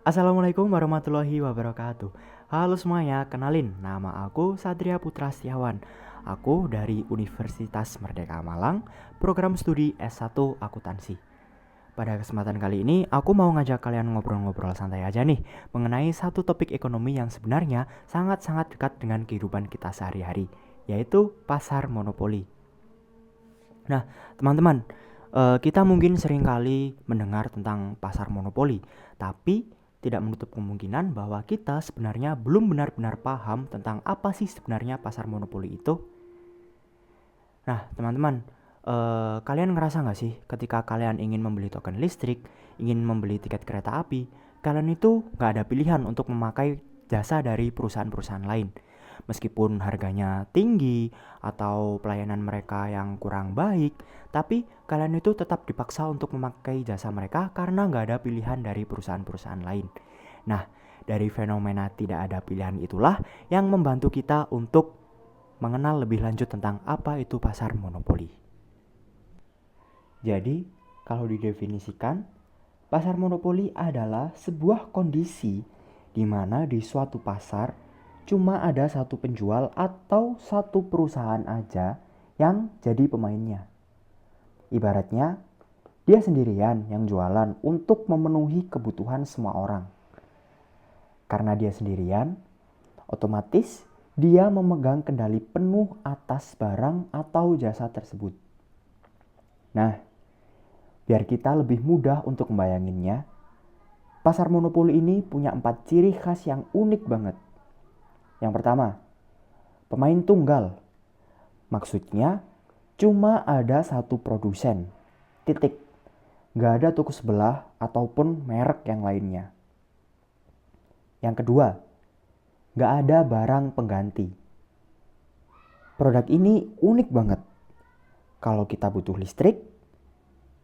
Assalamualaikum warahmatullahi wabarakatuh. Halo semuanya, kenalin nama aku Satria Putra Setiawan. Aku dari Universitas Merdeka Malang, program studi S1 Akuntansi. Pada kesempatan kali ini, aku mau ngajak kalian ngobrol-ngobrol santai aja nih mengenai satu topik ekonomi yang sebenarnya sangat-sangat dekat dengan kehidupan kita sehari-hari, yaitu pasar monopoli. Nah, teman-teman, kita mungkin sering kali mendengar tentang pasar monopoli, tapi tidak menutup kemungkinan bahwa kita sebenarnya belum benar-benar paham tentang apa sih sebenarnya pasar monopoli itu. Nah, teman-teman, kalian ngerasa nggak sih ketika kalian ingin membeli token listrik, ingin membeli tiket kereta api, kalian itu nggak ada pilihan untuk memakai jasa dari perusahaan-perusahaan lain. Meskipun harganya tinggi atau pelayanan mereka yang kurang baik, tapi kalian itu tetap dipaksa untuk memakai jasa mereka karena nggak ada pilihan dari perusahaan-perusahaan lain. Nah, dari fenomena tidak ada pilihan itulah yang membantu kita untuk mengenal lebih lanjut tentang apa itu pasar monopoli. Jadi, kalau didefinisikan, pasar monopoli adalah sebuah kondisi di mana di suatu pasar cuma ada satu penjual atau satu perusahaan aja yang jadi pemainnya. Ibaratnya, dia sendirian yang jualan untuk memenuhi kebutuhan semua orang. Karena dia sendirian, otomatis dia memegang kendali penuh atas barang atau jasa tersebut. Nah, biar kita lebih mudah untuk membayanginnya, pasar monopoli ini punya 4 ciri khas yang unik banget. Yang pertama, pemain tunggal. Maksudnya, cuma ada satu produsen. Titik. Nggak ada toko sebelah ataupun merek yang lainnya. Yang kedua, nggak ada barang pengganti. Produk ini unik banget. Kalau kita butuh listrik,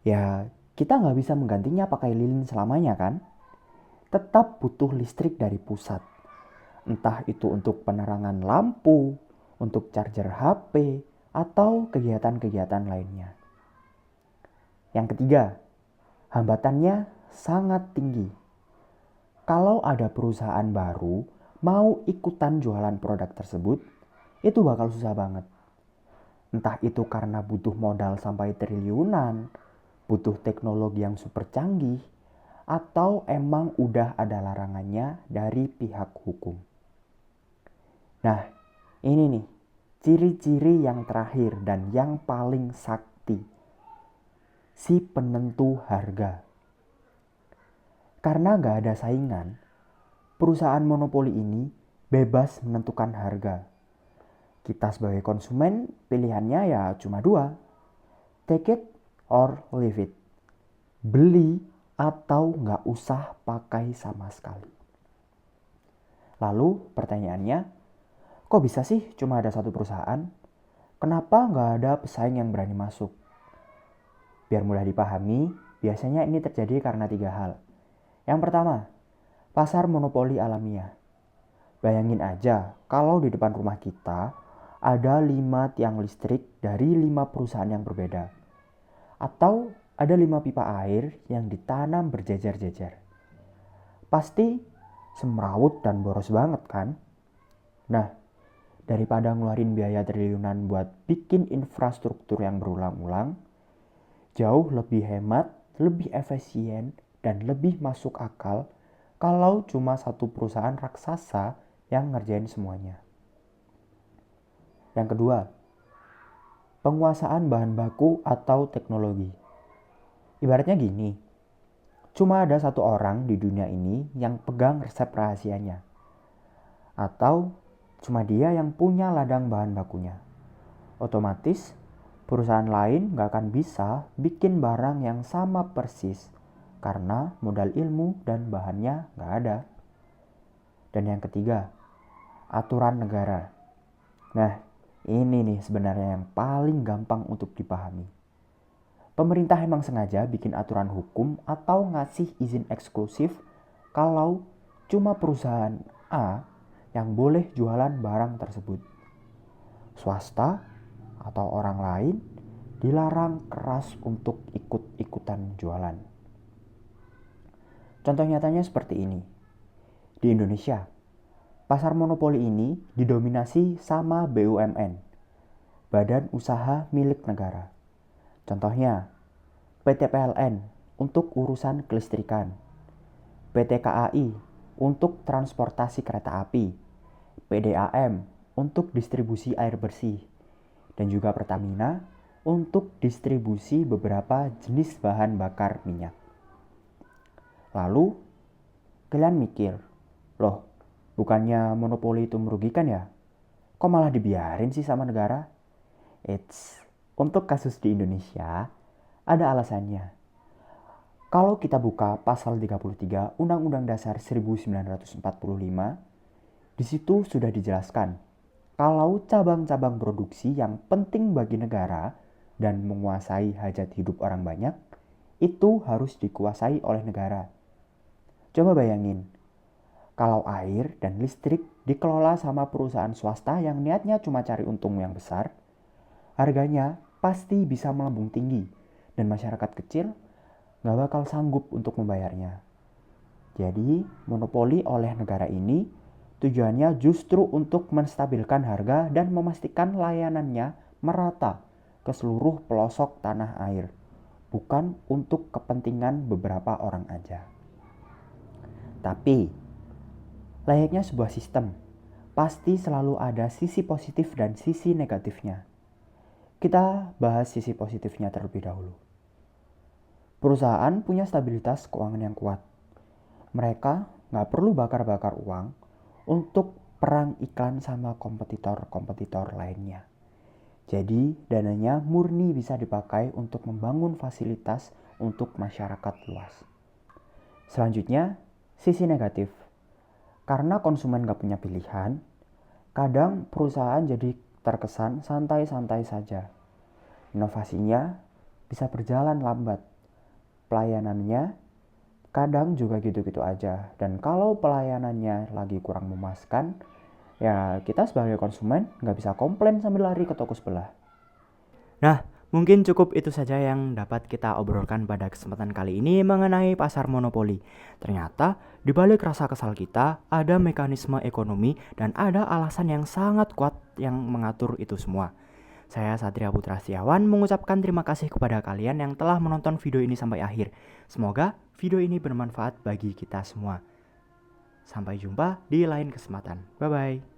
ya kita nggak bisa menggantinya pakai lilin selamanya kan? Tetap butuh listrik dari pusat. Entah itu untuk penerangan lampu, untuk charger HP, atau kegiatan-kegiatan lainnya. Yang ketiga, hambatannya sangat tinggi. Kalau ada perusahaan baru mau ikutan jualan produk tersebut, itu bakal susah banget. Entah itu karena butuh modal sampai triliunan, butuh teknologi yang super canggih, atau emang udah ada larangannya dari pihak hukum. Nah, ini nih, ciri-ciri yang terakhir dan yang paling sakti. Si penentu harga. Karena nggak ada saingan, perusahaan monopoli ini bebas menentukan harga. Kita sebagai konsumen, pilihannya ya cuma dua. Take it or leave it. Beli atau nggak usah pakai sama sekali. Lalu pertanyaannya, kok bisa sih cuma ada satu perusahaan? Kenapa nggak ada pesaing yang berani masuk? Biar mudah dipahami, biasanya ini terjadi karena 3 hal. Yang pertama, pasar monopoli alamiah. Bayangin aja, kalau di depan rumah kita ada 5 tiang listrik dari 5 perusahaan yang berbeda. Atau ada 5 pipa air yang ditanam berjejer-jejer. Pasti semrawut dan boros banget kan? Nah, daripada ngeluarin biaya triliunan buat bikin infrastruktur yang berulang-ulang, jauh lebih hemat, lebih efisien, dan lebih masuk akal kalau cuma satu perusahaan raksasa yang ngerjain semuanya. Yang kedua, penguasaan bahan baku atau teknologi. Ibaratnya gini, cuma ada satu orang di dunia ini yang pegang resep rahasianya. Atau cuma dia yang punya ladang bahan bakunya. Otomatis, perusahaan lain gak akan bisa bikin barang yang sama persis karena modal ilmu dan bahannya gak ada. Dan yang ketiga, aturan negara. Nah, ini nih sebenarnya yang paling gampang untuk dipahami. Pemerintah emang sengaja bikin aturan hukum atau ngasih izin eksklusif kalau cuma perusahaan A yang boleh jualan barang tersebut. Swasta atau orang lain dilarang keras untuk ikut-ikutan jualan. Contoh nyatanya seperti ini. Di Indonesia, pasar monopoli ini didominasi sama BUMN, Badan Usaha Milik Negara. Contohnya, PT PLN untuk urusan kelistrikan, PT KAI untuk transportasi kereta api, PDAM untuk distribusi air bersih, dan juga Pertamina untuk distribusi beberapa jenis bahan bakar minyak. Lalu, kalian mikir, loh, bukannya monopoli itu merugikan ya? Kok malah dibiarin sih sama negara? Untuk kasus di Indonesia, ada alasannya. Kalau kita buka pasal 33 Undang-Undang Dasar 1945, di situ sudah dijelaskan kalau cabang-cabang produksi yang penting bagi negara dan menguasai hajat hidup orang banyak, itu harus dikuasai oleh negara. Coba bayangin, kalau air dan listrik dikelola sama perusahaan swasta yang niatnya cuma cari untung yang besar, harganya pasti bisa melambung tinggi dan masyarakat kecil nggak bakal sanggup untuk membayarnya. Jadi, monopoli oleh negara ini tujuannya justru untuk menstabilkan harga dan memastikan layanannya merata ke seluruh pelosok tanah air, bukan untuk kepentingan beberapa orang aja. Tapi, layaknya sebuah sistem, pasti selalu ada sisi positif dan sisi negatifnya. Kita bahas sisi positifnya terlebih dahulu. Perusahaan punya stabilitas keuangan yang kuat. Mereka nggak perlu bakar-bakar uang untuk perang iklan sama kompetitor-kompetitor lainnya. Jadi, dananya murni bisa dipakai untuk membangun fasilitas untuk masyarakat luas. Selanjutnya, sisi negatif. Karena konsumen nggak punya pilihan, kadang perusahaan jadi terkesan santai-santai saja. Inovasinya bisa berjalan lambat. Pelayanannya kadang juga gitu-gitu aja. Dan kalau pelayanannya lagi kurang memuaskan, ya kita sebagai konsumen nggak bisa komplain sambil lari ke toko sebelah. Nah, mungkin cukup itu saja yang dapat kita obrolkan pada kesempatan kali ini mengenai pasar monopoli. Ternyata di balik rasa kesal kita ada mekanisme ekonomi dan ada alasan yang sangat kuat yang mengatur itu semua. Saya Satria Putra Setiawan mengucapkan terima kasih kepada kalian yang telah menonton video ini sampai akhir. Semoga video ini bermanfaat bagi kita semua. Sampai jumpa di lain kesempatan. Bye-bye.